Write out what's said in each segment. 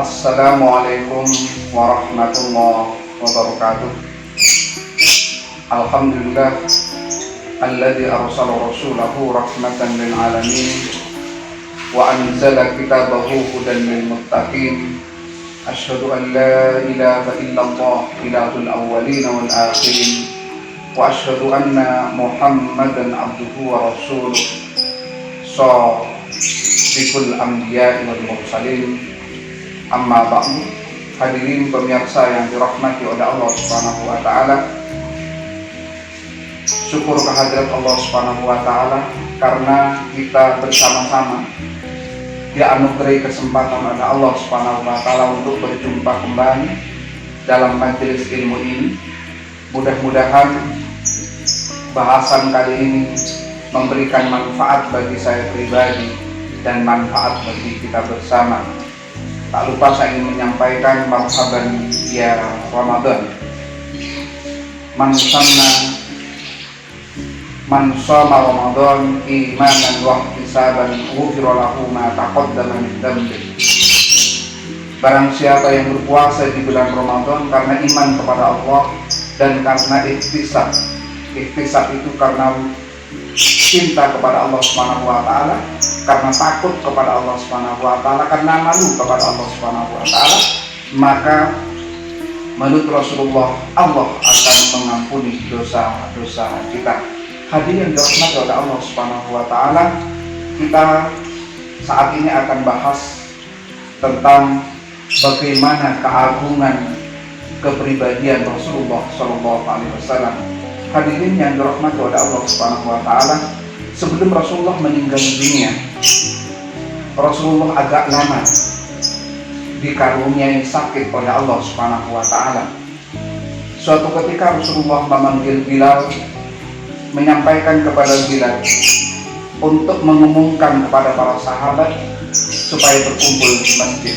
Assalamualaikum warahmatullahi wabarakatuh. Alhamdulillah alladzi arsala rasulahu rahmatan lil alamin wa anzala kitabahu hudan lil muttaqin. Asyhadu an la ilaha illallah ilahul awwalin wal akhirin wa asyhadu anna Muhammadan abduhu wa rasuluh shadiqul anbiya'i wal mursalin. Amma ba'du. Hadirin pemirsa yang dirahmati oleh Allah Subhanahu wa taala. Syukur kehadirat Allah Subhanahu wa taala karena kita bersama-sama dianugerahi kesempatan oleh Allah Subhanahu wa taala untuk berjumpa kembali dalam majelis ilmu ini. Mudah-mudahan bahasan kali ini memberikan manfaat bagi saya pribadi dan manfaat bagi kita bersama. Tak lupa saya ingin menyampaikan marhaban ya Ramadan. Man shoma Ramadan imanan wa ihtisaban ghufira lahu ma taqaddama min dhanbi. Barang siapa yang berpuasa di bulan Ramadan karena iman kepada Allah dan karena ihtisab. Ihtisab itu karena cinta kepada Allah Subhanahu wa taala, karena takut kepada Allah Subhanahu wa taala, karena malu kepada Allah Subhanahu wa taala, maka menurut Rasulullah Allah akan mengampuni dosa-dosa kita. Hadirin dirahmati oleh Allah Subhanahu wa taala, kita saat ini akan bahas tentang bagaimana keagungan kepribadian Rasulullah sallallahu alaihi wasallam. Hadirin yang dirahmati oleh Allah Subhanahu wa taala, sebelum Rasulullah meninggal dunia, Rasulullah agak lama dikaruniai sakit oleh Allah Subhanahu wa taala. Suatu ketika Rasulullah memanggil Bilal, menyampaikan kepada Bilal untuk mengumumkan kepada para sahabat supaya berkumpul di masjid.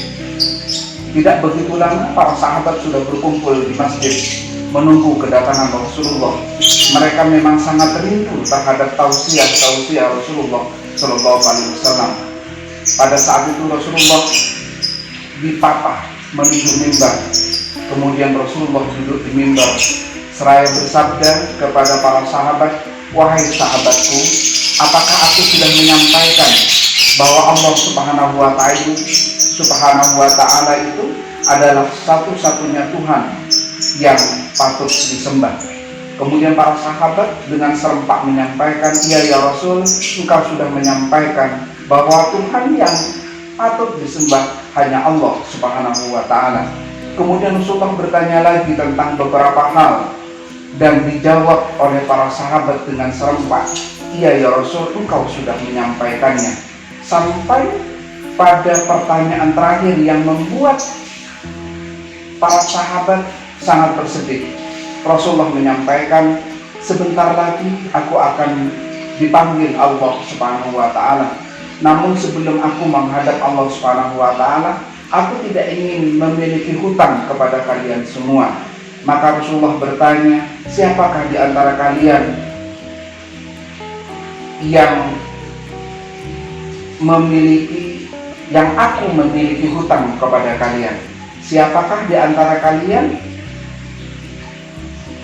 Tidak begitu lama para sahabat sudah berkumpul di masjid menunggu kedatangan Rasulullah. Mereka memang sangat rindu terhadap tausiah Rasulullah Sallallahu Alaihi Wasallam. Pada saat itu Rasulullah dipapah menuju mimbar. Kemudian Rasulullah duduk di mimbar seraya bersabda kepada para sahabat, "Wahai sahabatku, apakah aku sudah menyampaikan bahwa Allah Subhanahu wa taala itu adalah satu-satunya Tuhan yang patut disembah?" Kemudian para sahabat dengan serempak menyampaikan, "Iya ya Rasul, engkau sudah menyampaikan bahwa Tuhan yang patut disembah hanya Allah Subhanahu wa taala." Kemudian Rasulullah bertanya lagi tentang beberapa hal dan dijawab oleh para sahabat dengan serempak, "Iya ya Rasul, engkau sudah menyampaikannya." Sampai pada pertanyaan terakhir yang membuat para sahabat sangat bersedih. Rasulullah menyampaikan, "Sebentar lagi aku akan dipanggil Allah Subhanahu wa taala. Namun sebelum aku menghadap Allah Subhanahu wa taala, aku tidak ingin memiliki hutang kepada kalian semua." Maka Rasulullah bertanya, "Siapakah di antara kalian yang aku memiliki hutang kepada kalian? Siapakah di antara kalian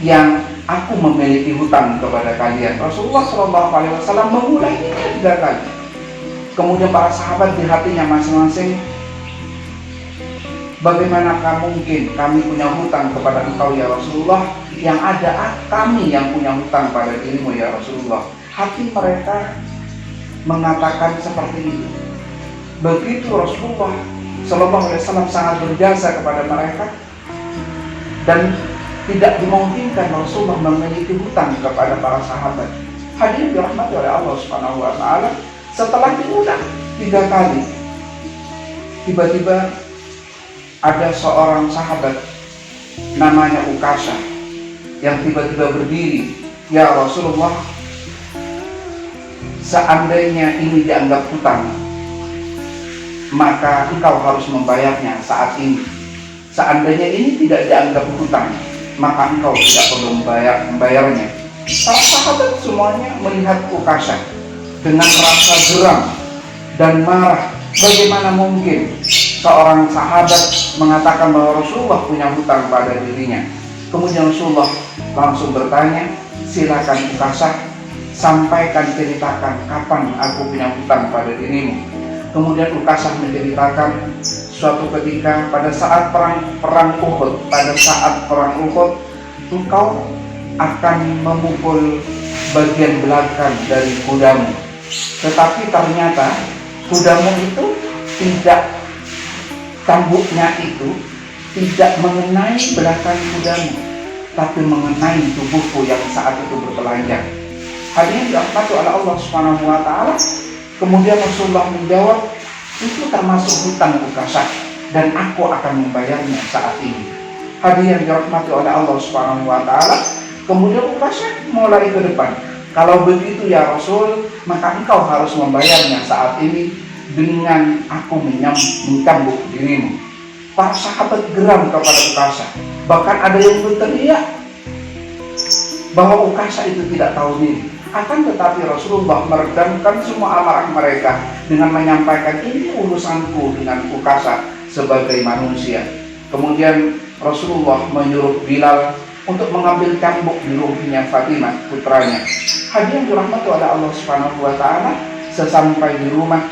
yang aku memiliki hutang kepada kalian?" Rasulullah Shallallahu Alaihi Wasallam memulainya 3 kali. Kemudian para sahabat di hatinya masing-masing, "Bagaimanakah mungkin kami punya hutang kepada engkau ya Rasulullah? Yang ada kami yang punya hutang pada dirimu ya Rasulullah." Hati mereka mengatakan seperti itu. Begitu Rasulullah Shallallahu Alaihi Wasallam sangat berjasa kepada mereka dan tidak dimungkinkan Rasulullah memiliki hutang kepada para sahabat. Hadirin dirahmati oleh Allah Subhanahu wa taala, setelah diulang 3 kali, tiba-tiba ada seorang sahabat namanya Ukasha yang tiba-tiba berdiri, "Ya Rasulullah, seandainya ini dianggap hutang, maka engkau harus membayarnya saat ini. Seandainya ini tidak dianggap hutang, maka engkau tidak perlu membayarnya." Para sahabat semuanya melihat Ukasha dengan rasa geram dan marah Bagaimana mungkin seorang sahabat mengatakan bahwa Rasulullah punya hutang pada dirinya? Kemudian Rasulullah langsung bertanya, silakan Ukasah, sampaikan, ceritakan kapan aku punya hutang pada dirimu. Kemudian Ukasah menceritakan suatu ketika pada saat perang Uhud, engkau akan memukul bagian belakang dari kudamu, tetapi ternyata kudamu itu cambuknya itu tidak mengenai belakang kudamu, tapi mengenai tubuhku yang saat itu bertelanjang. Hadirin dirahmati oleh Allah Subhanahu wa taala. Kemudian Rasulullah menjawab, itu termasuk hutang Ukasah dan aku akan membayarnya saat ini. Hadirin dirahmati oleh Allah Subhanahu wa taala. Kemudian Ukasah mulai ke depan, kalau begitu ya Rasul, maka engkau harus membayarnya saat ini dengan aku mencambuk dirimu. Para sahabat geram kepada Ukasah. Bahkan ada yang berteriak bahwa Ukasah itu tidak tahu diri. Akan tetapi Rasulullah meredamkan semua amarah mereka dengan menyampaikan, ini urusanku dengan Ukasah sebagai manusia. Kemudian Rasulullah menyuruh Bilal untuk mengambil cambuk di rumahnya Fatimah, putranya. Hadirin dirahmati oleh Allah Subhanahu wa taala, sesampai di rumah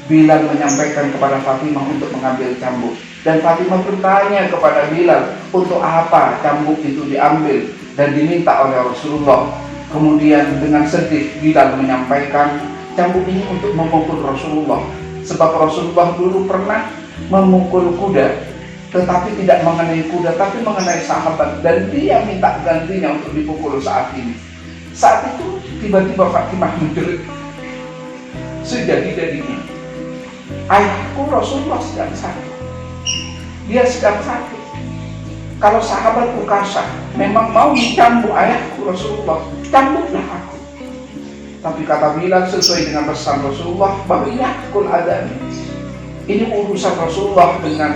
Bilal menyampaikan kepada Fatimah untuk mengambil cambuk, dan Fatimah bertanya kepada Bilal untuk apa cambuk itu diambil dan diminta oleh Rasulullah. Kemudian dengan sedih Bilal menyampaikan, cambuk ini untuk memukul Rasulullah, sebab Rasulullah dulu pernah memukul kuda, tetapi tidak mengenai kuda, tapi mengenai sahabat, dan dia minta gantinya untuk dipukul saat ini. Saat itu tiba-tiba Fatimah menjerit, sejadi-jadinya ayahku Rasulullah sedang sakit, dia sedang sakit. Kalau sahabat Ukasah memang mau mencambuk ayahku Rasulullah, cambuklah aku. Tapi kata Bilal, sesuai dengan pesan Rasulullah, bahwa yakul adami, ini urusan Rasulullah dengan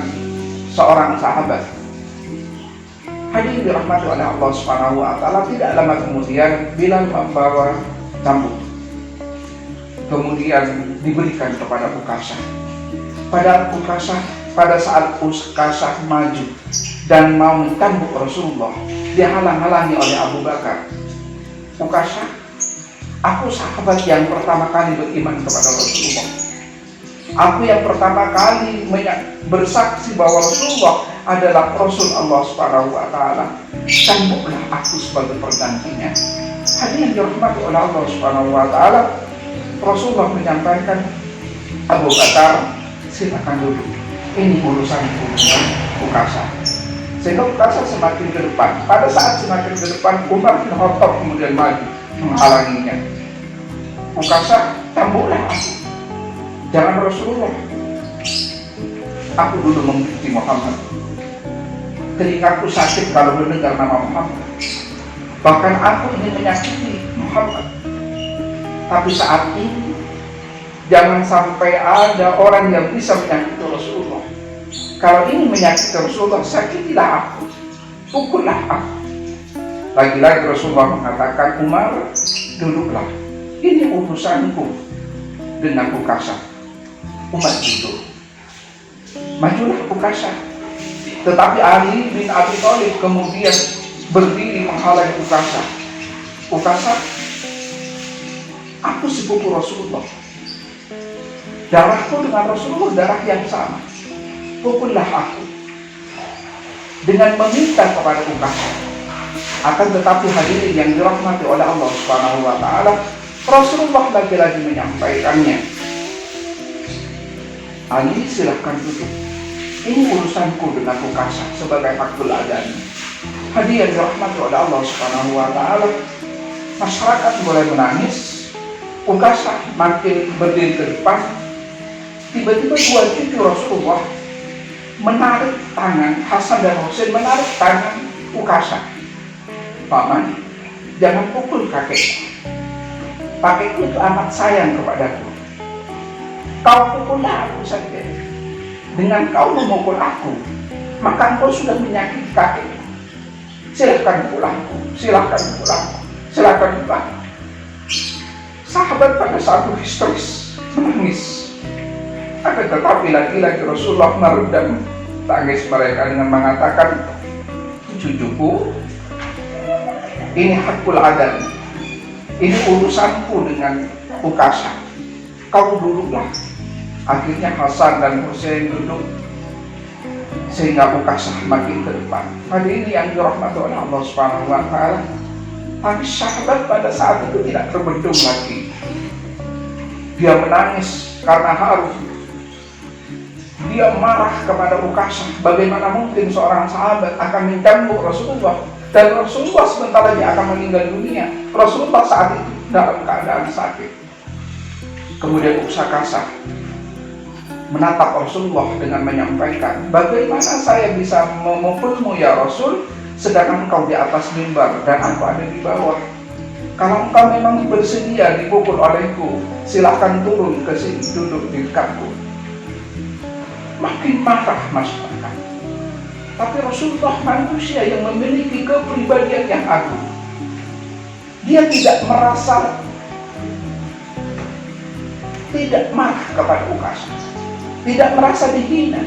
seorang sahabat. Hadirin dirahmati oleh Allah Subhanahu wa taala, tidak lama kemudian Bilal membawa cambuk, kemudian diberikan kepada Ukasah. Pada saat Ukasah maju dan mau mencambuk Rasulullah, dihalang-halangi oleh Abu Bakar. Ukasah, aku sahabat yang pertama kali beriman kepada Rasulullah. Aku yang pertama kali bersaksi bahwa Rasulullah adalah Rasul Allah Subhanahu wa taala. Cambuklah aku sebagai pergantinya. Hadirin dirahmati oleh Allah Subhanahu wa taala. Rasulullah menyampaikan, Abu Bakar, silakan duduk. Ini urusanku dengan Ukasah. Sehingga Ukasah semakin ke depan. Pada saat semakin ke depan, Umar bin Khattab kemudian maju menghalanginya. Ukasah, cambuklah aku, jangan Rasulullah. Aku dulu membenci Muhammad. Telingaku sakit kalau mendengar nama Muhammad. Bahkan aku ingin menyakiti Muhammad. Tapi saat ini jangan sampai ada orang yang bisa menyakiti Rasulullah. Kalau ini menyakiti Rasulullah, sakitilah aku, pukullah aku. Lagi-lagi Rasulullah mengatakan, Umar, duduklah. Ini urusanku dengan Ukasah. Umar duduk. Majulah Ukasah. Tetapi Ali bin Abi Thalib kemudian berdiri menghalangi Ukasah. Ukasah, aku sepupu Rasulullah. Darahku dengan Rasulullah darah yang sama. Pukullah aku. Dengan meminta kepada Ukasah. Akan tetapi hadirin yang dirahmati oleh Allah Subhanahu wa taala, Rasulullah lagi-lagi menyampaikannya. Ali, silahkan duduk. Ini urusanku dengan Ukasah sebagai hakul adami. Hadirin dirahmati oleh Allah Subhanahu wa taala, masyarakat mulai menangis. Ukasah makin berdiri ke depan. Tiba-tiba dua cucu Rasulullah menarik tangan Hasan dan Husain, menarik tangan Ukasah. Paman, jangan pukul kakekku. Kakekku itu amat sayang kepadaku. Kau pukullah aku saja. Dengan kau memukul aku, maka engkau sudah menyakiti kakekku. Silahkan pulangku, silahkan pulangku, silahkan pulang. Sahabat pada saat itu histeris, menangis. Akan tetapi lagi-lagi Rasulullah meredam tangis mereka dengan mengatakan, cucuku, ini hakul adal, ini urusanku dengan Ukasha, kamu duduklah. Akhirnya Hasan dan Husain duduk, sehingga Ukasha makin ke depan. Hadirin yang dirahmati oleh Allah Subhanahu wa Ta'ala, tapi sahabat pada saat itu tidak terbendung lagi. Dia menangis karena haru. Dia marah kepada Ukasha. Bagaimana mungkin seorang sahabat akan mengganggu Rasulullah, dan Rasulullah sebentar lagi akan meninggal dunia. Rasulullah saat itu dalam keadaan sakit. Kemudian Ukasha menatap Rasulullah dengan menyampaikan, bagaimana saya bisa memukulmu ya Rasul, sedangkan engkau di atas mimbar dan aku ada di bawah. Kalau engkau memang bersedia dipukul olehku, silahkan turun ke sini duduk di dekatku. Makin marah masyarakat. Tapi Rasulullah manusia yang memiliki kepribadian yang agung. Dia tidak merasa, tidak marah kepada Ukasha, tidak merasa dihina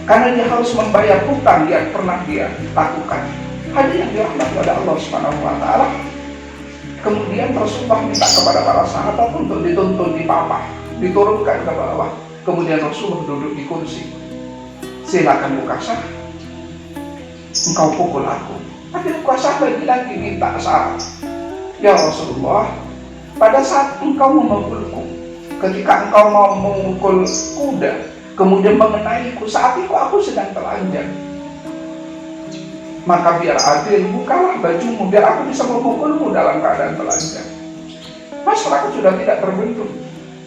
karena dia harus membayar hutang yang pernah dia lakukan. Hadirin yang dirahmati oleh Allah Subhanahu wa Ta'ala, kemudian Rasulullah minta kepada para sahabat untuk dituntun di papan, diturunkan ke bawah. Kemudian Rasulullah duduk di kursi. Silakan Ukasha, engkau pukul aku. Tapi Ukasha lagi-lagi minta syarat. Ya Rasulullah, pada saat engkau memukulku, ketika engkau mau memukul kuda, kemudian mengenaiku, saat itu aku sedang telanjang. Maka biar adil, bukalah bajumu, biar aku bisa memukulmu dalam keadaan telanjang. Masyarakat sudah tidak terbentuk.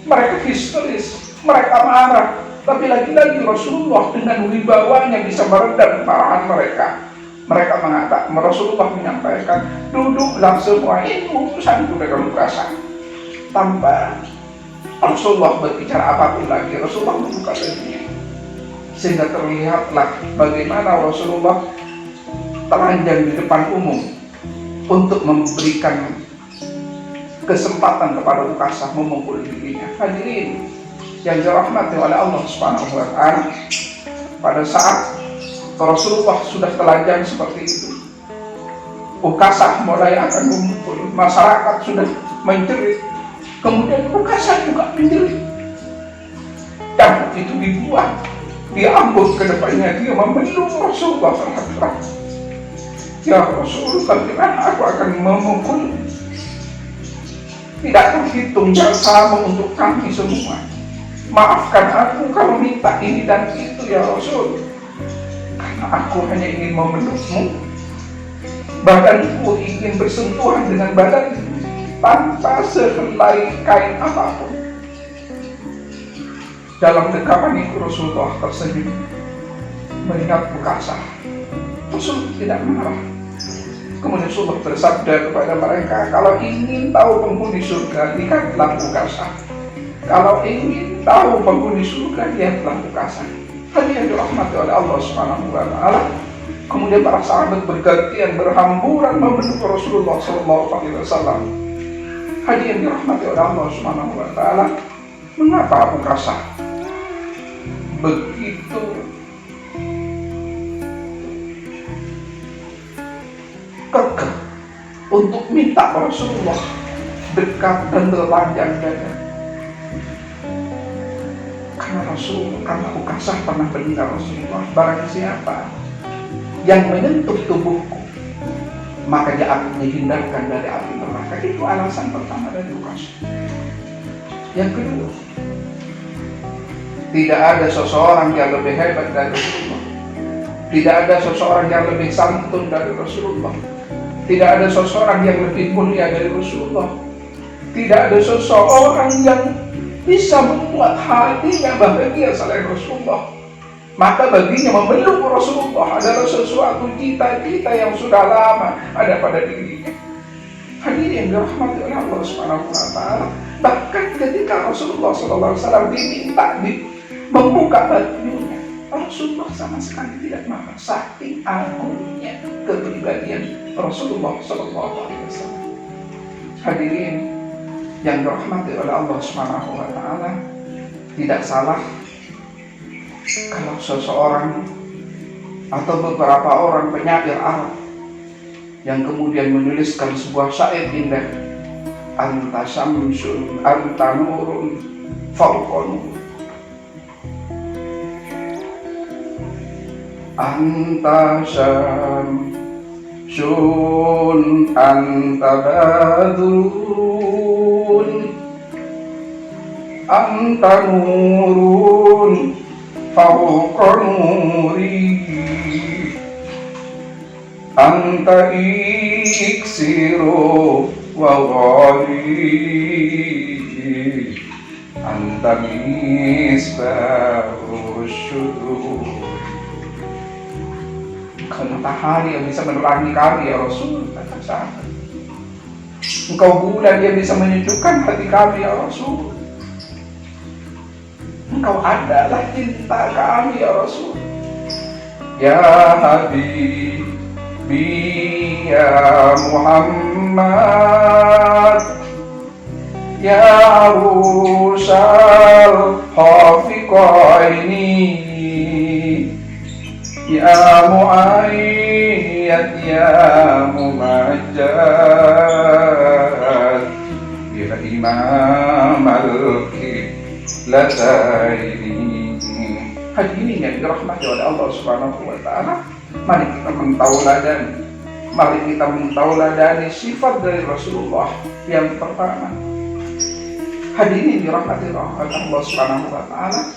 Mereka histeris, mereka marah. Tapi lagi-lagi Rasulullah dengan wibawanya bisa meredam kemarahan mereka. Mereka mengatakan, Rasulullah menyampaikan, duduklah semua, ini urusanku dengan Ukasha. Tanpa Rasulullah berbicara apapun lagi, Rasulullah membuka bajunya. Sehingga terlihatlah bagaimana Rasulullah telanjang di depan umum untuk memberikan kesempatan kepada Ukasha memukul dirinya. Hadirin yang dirahmati oleh Allah Subhanahu wa Ta'ala, pada saat Rasulullah sudah telanjang seperti itu, Ukasha mulai akan memukul. Masyarakat sudah menjerit, kemudian Ukasha juga menjerit, dan itu dibuat, diambut ke depannya, dia memeluk Rasulullah terhadap, ya Rasul, bagaimana aku akan memukul? Tidak terhitung jasamu untuk kami semua. Maafkan aku kalau minta ini dan itu ya Rasul, karena aku hanya ingin memelukmu. Badanku ingin bersentuhan dengan badanmu tanpa sehelai kain apapun. Dalam dekapan itu Rasulullah tersenyum melihat Ukasha. Rasul tidak marah. Kemudian Rasulullah bersabda kepada mereka, kalau ingin tahu penghuni surga, lihatlah Ukasha. Kalau ingin tahu penghuni surga, lihatlah Ukasha. Hadirin yang dirahmati oleh Allah Subhanahu wa Ta'ala. Kemudian para sahabat bergantian berhamburan memeluk Rasulullah SAW. Hadirin yang dirahmati oleh Allah Subhanahu wa Ta'ala. Mengapa Ukasha begitu kekeh untuk minta Rasulullah dekat dan telanjang dada? Karena Ukasha pernah mendengar Rasulullah, barang siapa yang menyentuh tubuhku, maka dia akan dihindarkan dari api neraka. Itu alasan pertama dari Ukasha. Yang kedua, tidak ada seseorang yang lebih hebat dari Rasulullah. Tidak ada seseorang yang lebih santun dari Rasulullah. Tidak ada seseorang yang lebih mulia dari Rasulullah. Tidak ada seseorang yang bisa membuat hatinya bahagia selain Rasulullah. Maka baginya memeluk Rasulullah adalah sesuatu cita-cita yang sudah lama ada pada dirinya. Hadirin yang dirahmati oleh Allah Subhanahu wa Ta'ala, bahkan ketika Rasulullah SAW diminta membuka bajunya, Rasulullah sama sekali tidak marah. Saking agungnya kepribadian Rasulullah SAW. Hadirin yang dirahmati oleh Allah Subhanahu wa Ta'ala, tidak salah Kalau seseorang atau beberapa orang penyair Arab yang kemudian menuliskan sebuah syair indah, anta syamsun anta nurun fawqa nur, anta syamsun anta badrun anta nurun fawqa nuri, anta iksiru wa ghali, anta misbahu syudur. Engkau matahari yang bisa menerangi kami ya Rasul, kata sahabat. Engkau bulan yang bisa menyejukkan hati kami ya Rasul. Engkau adalah cinta kami ya Rasul. Ya Habibi ya Muhammad, ya Arusal Hafiqaini, ya Mu'ayyad ya Mumajjad, ya Imam al-Qiblataini. Hadirin yang dirahmati oleh Allah Subhanahu wa Ta'ala, mari kita mentauladani sifat dari Rasulullah yang pertama. Hadirin dirahmati oleh Allah Subhanahu wa Ta'ala,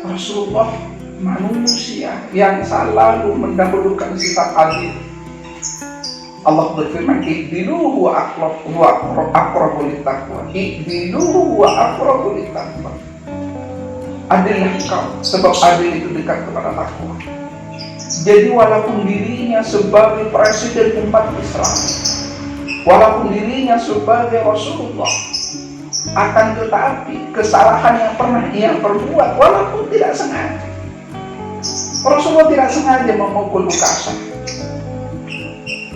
Rasulullah manusia yang selalu mendahulukan sifat adil. Allah berfirman, "I'dilu huwa aqrabu lit-taqwa." I'dilu huwa aqrabu lit-taqwa. Adillah engkau, sebab adil itu dekat kepada takwa. Jadi walaupun dirinya sebagai presiden umat Islam, walaupun dirinya sebagai Rasulullah, akan tetapi kesalahan yang pernah ia perbuat walaupun tidak sengaja. Rasulullah tidak sengaja memukul Ukasha.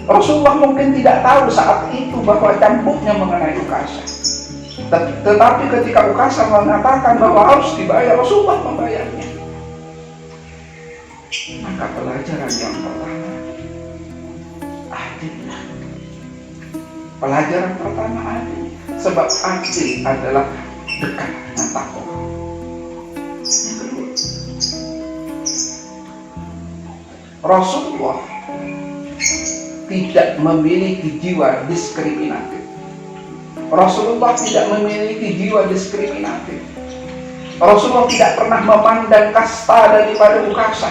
Rasulullah mungkin tidak tahu saat itu bahwa cambuknya mengenai Ukasha. Tetapi ketika Ukasha mengatakan bahwa harus dibayar, Rasulullah membayarnya. Maka pelajaran yang pertama, adillah. Pelajaran pertama adil, sebab adil adalah dekat dengan takwa. Yang kedua, Rasulullah tidak memiliki jiwa diskriminatif. Rasulullah tidak memiliki jiwa diskriminatif. Rasulullah tidak pernah memandang kasta daripada Ukasha.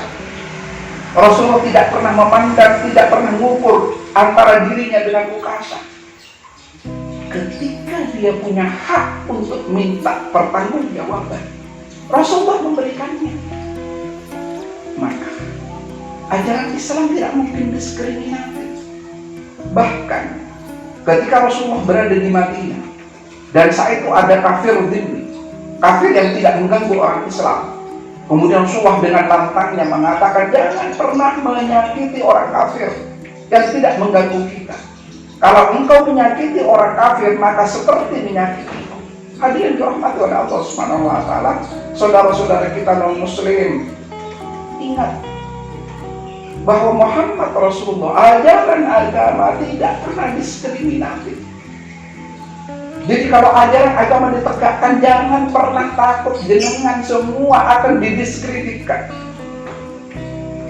Rasulullah tidak pernah memandang, tidak pernah mengukur antara dirinya dengan Ukasha. Ketika dia punya hak untuk minta pertanggungjawaban, Rasulullah memberikannya. Maka ajaran Islam tidak mungkin diskriminatif. Bahkan ketika Rasulullah berada di Madinah dan saat itu ada kafir dhimmi, kafir yang tidak mengganggu orang Islam, kemudian Rasulullah dengan lantangnya mengatakan, jangan pernah menyakiti orang kafir yang tidak mengganggu kita. Kalau engkau menyakiti orang kafir, maka seperti menyakiti. Hadirin dirahmati oleh Allah Subhanahu wa Ta'ala, saudara-saudara kita non muslim, ingat bahwa Muhammad Rasulullah, ajaran agama tidak pernah diskriminatif. Jadi kalau ajaran agama ditegakkan, jangan pernah takut jenengan semua akan didiskreditkan.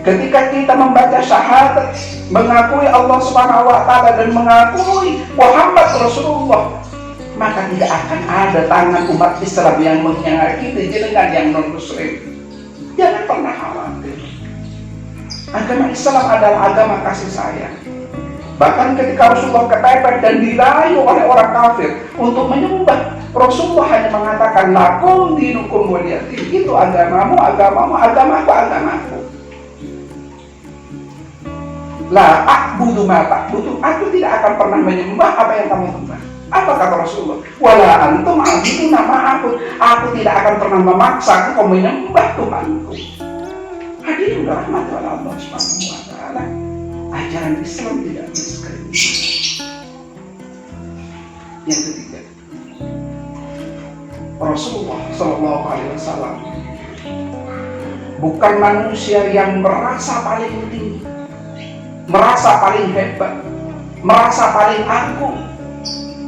Ketika kita membaca syahadat, mengakui Allah Subhanahu wa Ta'ala dan mengakui Muhammad Rasulullah, maka tidak akan ada tangan umat Islam yang menyakiti jenengan yang non muslim. Jangan pernah khawatir. Agama Islam adalah agama kasih sayang. Bahkan ketika Rasulullah kepepet dan dirayu oleh orang kafir untuk menyembah, Rasulullah hanya mengatakan, lakum dinukum waliyadin. Itu agamamu, agamamu, agamaku. La a'budu ma ta'budu. Aku tidak akan pernah menyembah apa yang kamu sembah. Apa kata Rasulullah? Wala antum a'buduna ma'abud. Aku tidak akan pernah memaksa kau menyembah Tuhanku. Hadirin dirahmati oleh Allah Subhanahu wa Ta'ala, ajaran Islam tidak diskriminatif. Yang ketiga, Rasulullah Shallallahu Alaihi Wasallam bukan manusia yang merasa paling tinggi, merasa paling hebat, merasa paling agung.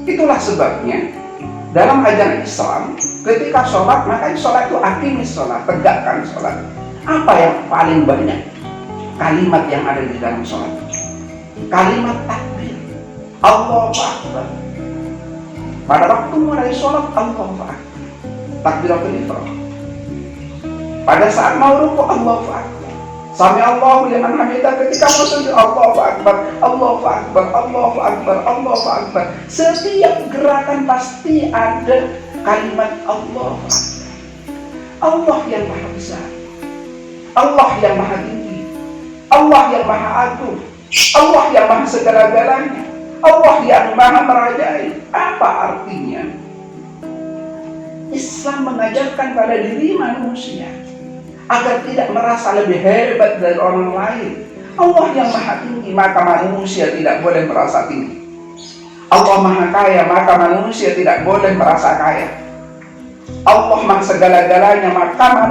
Itulah sebabnya dalam ajaran Islam, ketika sholat, maka sholat itu aqimis sholat, tegakkan sholat. Apa yang paling banyak kalimat yang ada di dalam sholat? Kalimat takbir, Allahu Akbar. Pada waktu mulai sholat, Allahu Akbar, takbiratul ihram. Pada saat mau rukuk, Allahu Akbar, sami Allahu liman hamidah. Ketika mau sujud, Allahu Akbar, Allahu Akbar, Allahu Akbar, Allahu Akbar. Setiap gerakan pasti ada kalimat Allahu Akbar. Allah yang maha besar, Allah yang maha tinggi, Allah yang maha agung, Allah yang maha segala-galanya, Allah yang maha merajai. Apa artinya? Islam mengajarkan pada diri manusia agar tidak merasa lebih hebat dari orang lain. Allah yang maha tinggi, maka manusia tidak boleh merasa tinggi. Allah maha kaya, maka manusia tidak boleh merasa kaya. Allah maha segala-galanya, maka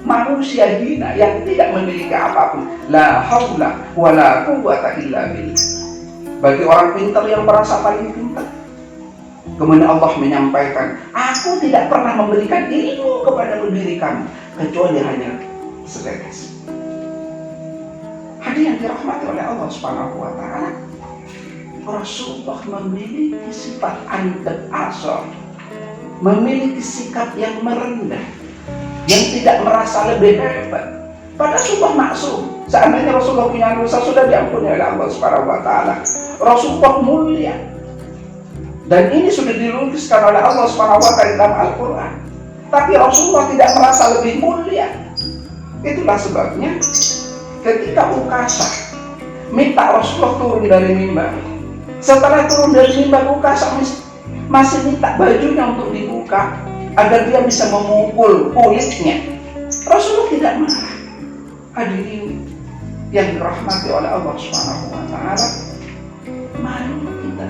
manusia hina yang tidak memiliki apapun. La haula wa la quwwata illa billah. Bagi orang pintar yang merasa paling pintar, kemudian Allah menyampaikan, aku tidak pernah memberikan ilmu kepada diri kamu kecuali hanya setetes. Hadirin yang dirahmati oleh Allah Subhanahu wa taala, Rasulullah memiliki sifat andab asor, memiliki sikap yang merendah, yang tidak merasa lebih hebat. Padahal Rasulullah maksum. Seandainya Rasulullah punya dosa, sudah diampuni oleh Allah Subhanahu wa taala. Rasulullah mulia, dan ini sudah dilukiskan oleh Allah Subhanahu wa taala dalam Al-Quran. Tapi Rasulullah tidak merasa lebih mulia. Itulah sebabnya ketika Ukasha minta Rasulullah turun dari mimbar, setelah turun dari mimbar, Ukasha masih minta bajunya untuk dibuka agar dia bisa memukul kulitnya. Rasulullah tidak marah. Hadirin yang dirahmati oleh Allah Subhanahu wa taala, mari kita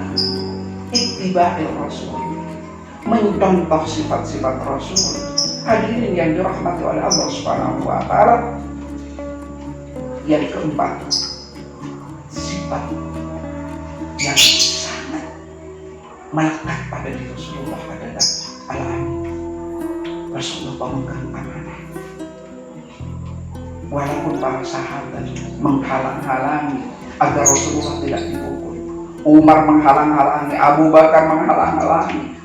ittiba'i Rasul, mencontoh sifat-sifat Rasul. Hadirin yang dirahmati oleh Allah Subhanahu wa taala, yang keempat, sifat yang sangat melekat pada diri Rasulullah adalah al-amin. Rasulullah pemegang amanah. Walaupun para sahabat menghalang-halangi agar Rasulullah tidak dipukul, Umar menghalang-halangi, Abu Bakar menghalang-halangi,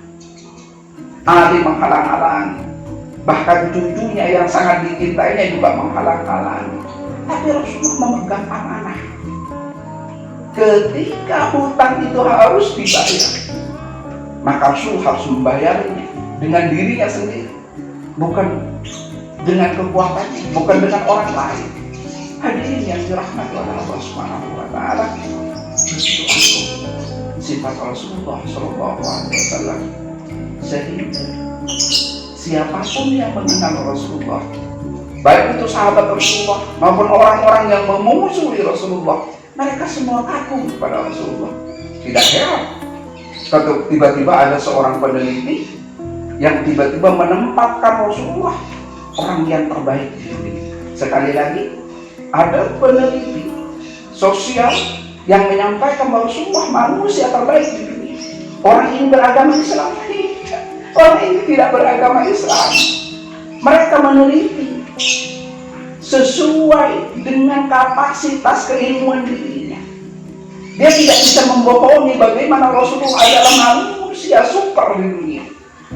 Ali menghalang-halangi, bahkan cucunya yang sangat dicintainya juga menghalang-halangi, tapi Rasulullah memegang amanah. Ketika hutang itu harus dibayar, maka Rasul harus membayarnya dengan dirinya sendiri, bukan dengan kekuatannya, bukan dengan orang lain. Hadirin yang dirahmati oleh Allah Subhanahu wa taala, begitu agung sifat Rasulullah sallallahu alaihi wasallam, sehingga siapapun yang mengenal Rasulullah, baik itu sahabat Rasulullah maupun orang-orang yang memusuhi Rasulullah, mereka semua kagum kepada Rasulullah. Tidak heran kalau tiba-tiba ada seorang peneliti yang tiba-tiba menempatkan Rasulullah orang yang terbaik di dunia. Sekali lagi, ada peneliti sosial yang menyampaikan bahwa Rasulullah manusia terbaik di dunia. Orang ini beragama Islam, orang ini tidak beragama Islam. Mereka meneliti sesuai dengan kapasitas keilmuan dirinya. Dia tidak bisa membohongi bagaimana Rasulullah adalah manusia super di dunia,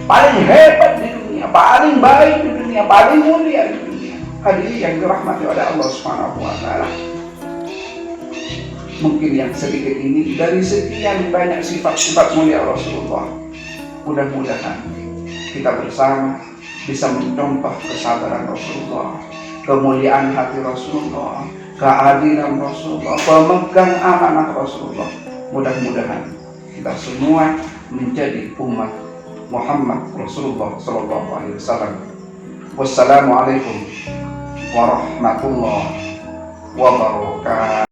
paling hebat di dunia, paling baik di dunia, paling mulia di dunia. Hadirin yang dirahmati oleh Allah Subhanahu wa taala, mungkin yang sedikit ini dari sekian banyak sifat-sifat mulia Rasulullah, mudah-mudahan kita bersama bisa mencontoh kesabaran Rasulullah, kemuliaan hati Rasulullah, keadilan Rasulullah, pemegang amanah Rasulullah. Mudah-mudahan kita semua menjadi umat Muhammad Rasulullah sallallahu alaihi wasallam. Wassalamualaikum warahmatullahi wabarakatuh.